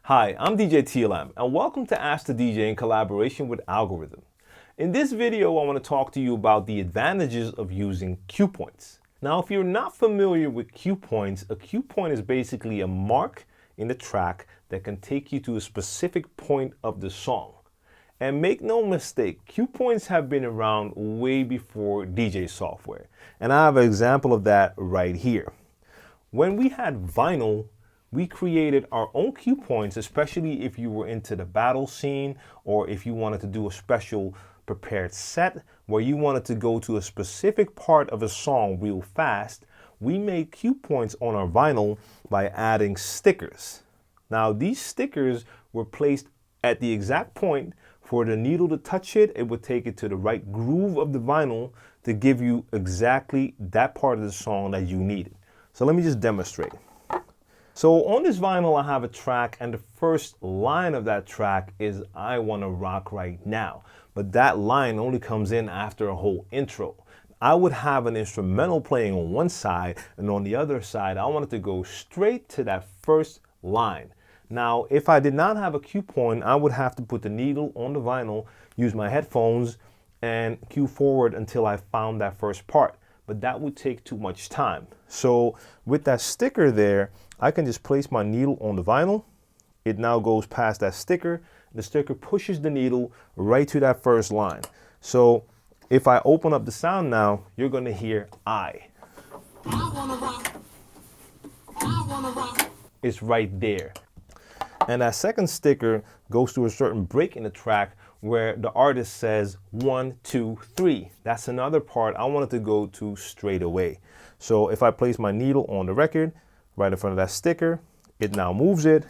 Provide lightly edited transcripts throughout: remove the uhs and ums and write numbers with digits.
Hi, I'm DJ TLM, and welcome to Ask the DJ in collaboration with Algorithm. In this video, I want to talk to you about the advantages of using cue points. Now, if you're not familiar with cue points, a cue point is basically a mark in the track that can take you to a specific point of the song. And make no mistake, cue points have been around way before DJ software. And I have an example of that right here. When we had vinyl, we created our own cue points, especially if you were into the battle scene or if you wanted to do a special prepared set where you wanted to go to a specific part of a song real fast. We made cue points on our vinyl by adding stickers. Now, these stickers were placed at the exact point for the needle to touch it. It would take it to the right groove of the vinyl to give you exactly that part of the song that you needed. So let me just demonstrate. So on this vinyl, I have a track, and the first line of that track is I Wanna Rock Right Now. But that line only comes in after a whole intro. I would have an instrumental playing on one side, and on the other side, I wanted to go straight to that first line. Now, if I did not have a cue point, I would have to put the needle on the vinyl, use my headphones, and cue forward until I found that first part. But that would take too much time. So with that sticker there, I can just place my needle on the vinyl. It now goes past that sticker. The sticker pushes the needle right to that first line. So if I open up the sound now, you're going to hear I wanna rock. I wanna rock. It's right there. And that second sticker goes to a certain break in the track where the artist says 1, 2, 3. That's another part I wanted to go to straight away. So if I place my needle on the record, right in front of that sticker, it now moves it.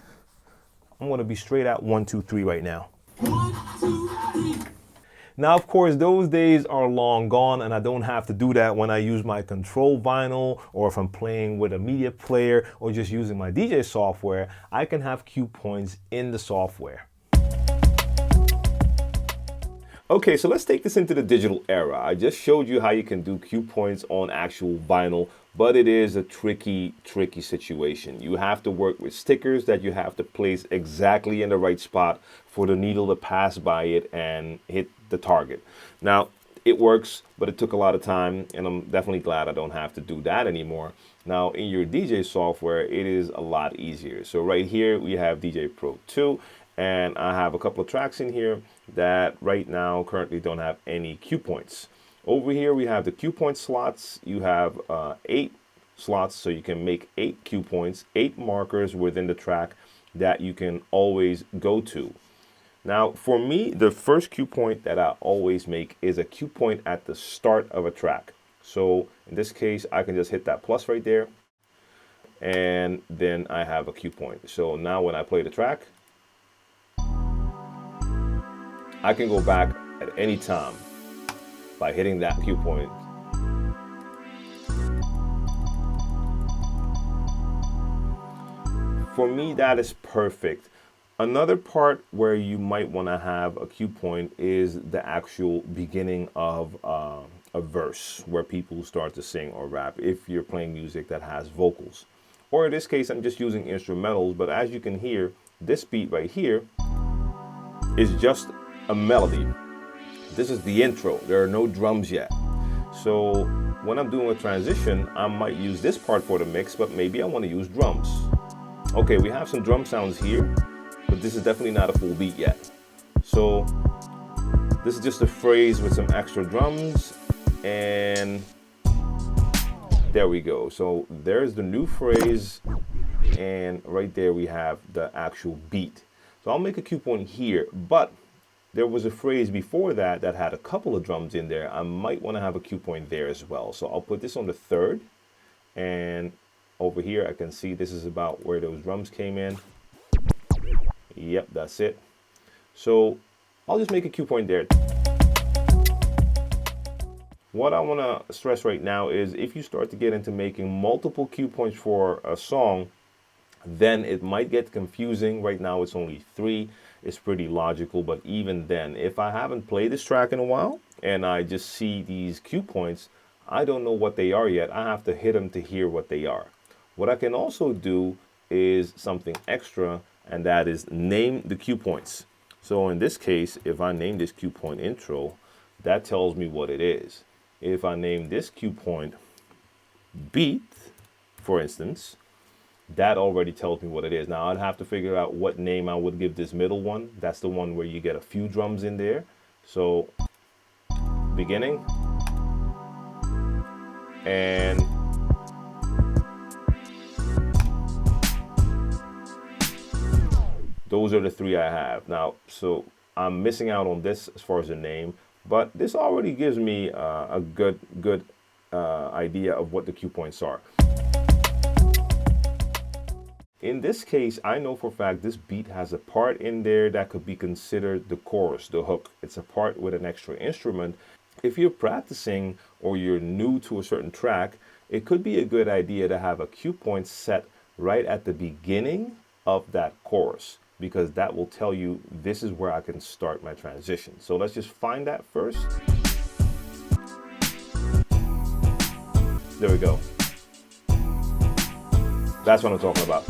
I'm going to be straight at 1, 2, 3 right now. 1, 2, 3. Now, of course, those days are long gone, and I don't have to do that when I use my control vinyl, or if I'm playing with a media player or just using my DJ software. I can have cue points in the software. Okay, so let's take this into the digital era. I just showed you how you can do cue points on actual vinyl, but it is a tricky situation. You have to work with stickers that you have to place exactly in the right spot for the needle to pass by it and hit the target. Now, it works, but it took a lot of time, and I'm definitely glad I don't have to do that anymore. Now, in your DJ software, it is a lot easier. So right here, we have DJ Pro 2, and I have a couple of tracks in here that right now currently don't have any cue points. Over here, we have the cue point slots. You have 8 slots, so you can make 8 cue points, 8 markers within the track that you can always go to. Now, for me, the first cue point that I always make is a cue point at the start of a track. So in this case, I can just hit that plus right there, and then I have a cue point. So now when I play the track, I can go back at any time by hitting that cue point. For me, that is perfect. Another part where you might want to have a cue point is the actual beginning of a verse where people start to sing or rap if you're playing music that has vocals. Or in this case, I'm just using instrumentals, but as you can hear, this beat right here is just a melody. This is the intro. There are no drums yet. So when I'm doing a transition, I might use this part for the mix, but maybe I want to use drums. Okay, we have some drum sounds here, but this is definitely not a full beat yet. So this is just a phrase with some extra drums, and there we go. So there's the new phrase, and right there we have the actual beat. So I'll make a cue point here, but there was a phrase before that that had a couple of drums in there. I might want to have a cue point there as well. So I'll put this on the third, and over here I can see this is about where those drums came in. Yep, that's it. So I'll just make a cue point there. What I want to stress right now is if you start to get into making multiple cue points for a song, then it might get confusing. Right now it's only 3. It's pretty logical, but even then, if I haven't played this track in a while and I just see these cue points, I don't know what they are yet. I have to hit them to hear what they are. What I can also do is something extra and that is name the cue points. So in this case, if I name this cue point intro, that tells me what it is. If I name this cue point beat, for instance, that already tells me what it is. Now I'd have to figure out what name I would give this middle one. That's the one where you get a few drums in there. So beginning and those are the three I have. Now, so I'm missing out on this as far as the name, but this already gives me a good idea of what the cue points are. In this case, I know for a fact this beat has a part in there that could be considered the chorus, the hook. It's a part with an extra instrument. If you're practicing or you're new to a certain track, it could be a good idea to have a cue point set right at the beginning of that chorus, because that will tell you this is where I can start my transition. So let's just find that first. There we go. That's what I'm talking about.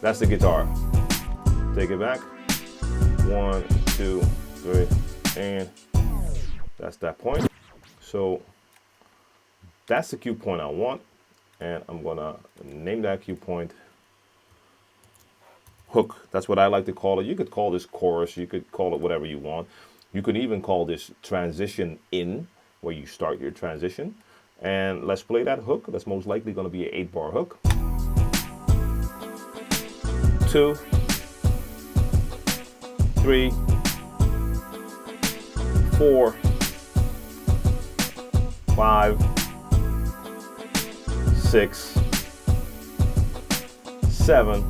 That's the guitar. Take it back. 1, 2, 3, and that's that point. So that's the cue point I want, and I'm gonna name that cue point hook. That's what I like to call it. You could call this chorus, you could call it whatever you want. You could even call this transition in, where you start your transition. And let's play that hook. That's most likely going to be an 8-bar hook. 2, 3, 4, 5, 6, 7,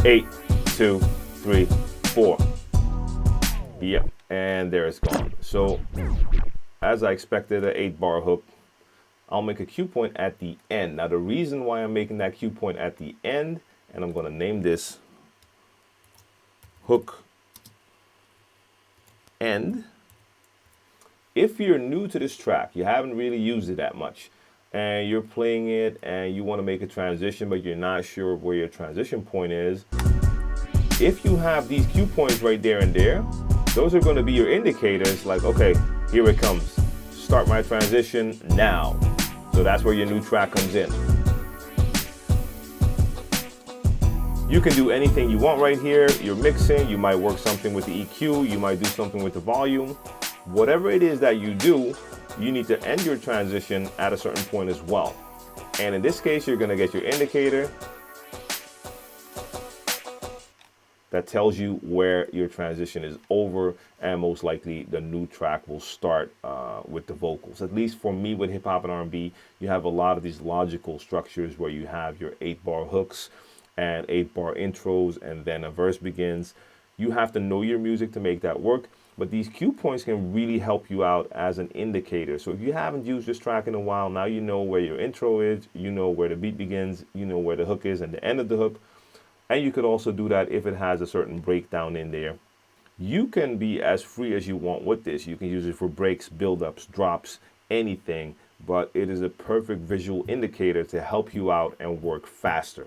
8, 2, 3, 4. Yep, and there it's gone. So as I expected, an 8-bar hook. I'll make a cue point at the end. Now the reason why I'm making that cue point at the end, and I'm going to name this hook end. If you're new to this track, you haven't really used it that much, and you're playing it and you want to make a transition, but you're not sure where your transition point is, if you have these cue points right there and there, those are going to be your indicators, like, okay, here it comes. Start my transition now. So that's where your new track comes in. You can do anything you want right here. You're mixing, you might work something with the EQ, you might do something with the volume. Whatever it is that you do, you need to end your transition at a certain point as well. And in this case, you're gonna get your indicator that tells you where your transition is over, and most likely the new track will start with the vocals. At least for me with hip hop and R&B, you have a lot of these logical structures where you have your 8-bar hooks and 8-bar intros, and then a verse begins. You have to know your music to make that work, but these cue points can really help you out as an indicator. So if you haven't used this track in a while, now you know where your intro is, you know where the beat begins, you know where the hook is and the end of the hook. And you could also do that if it has a certain breakdown in there. You can be as free as you want with this. You can use it for breaks, build-ups, drops, anything, but it is a perfect visual indicator to help you out and work faster.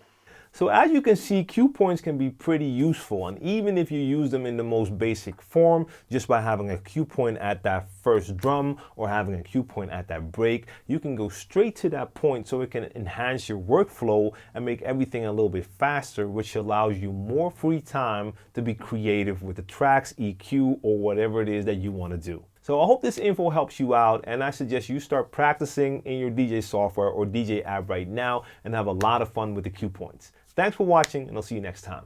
So as you can see, cue points can be pretty useful, and even if you use them in the most basic form, just by having a cue point at that first drum or having a cue point at that break, you can go straight to that point so it can enhance your workflow and make everything a little bit faster, which allows you more free time to be creative with the tracks, EQ, or whatever it is that you want to do. So I hope this info helps you out, and I suggest you start practicing in your DJ software or DJ app right now and have a lot of fun with the cue points. Thanks for watching, and I'll see you next time.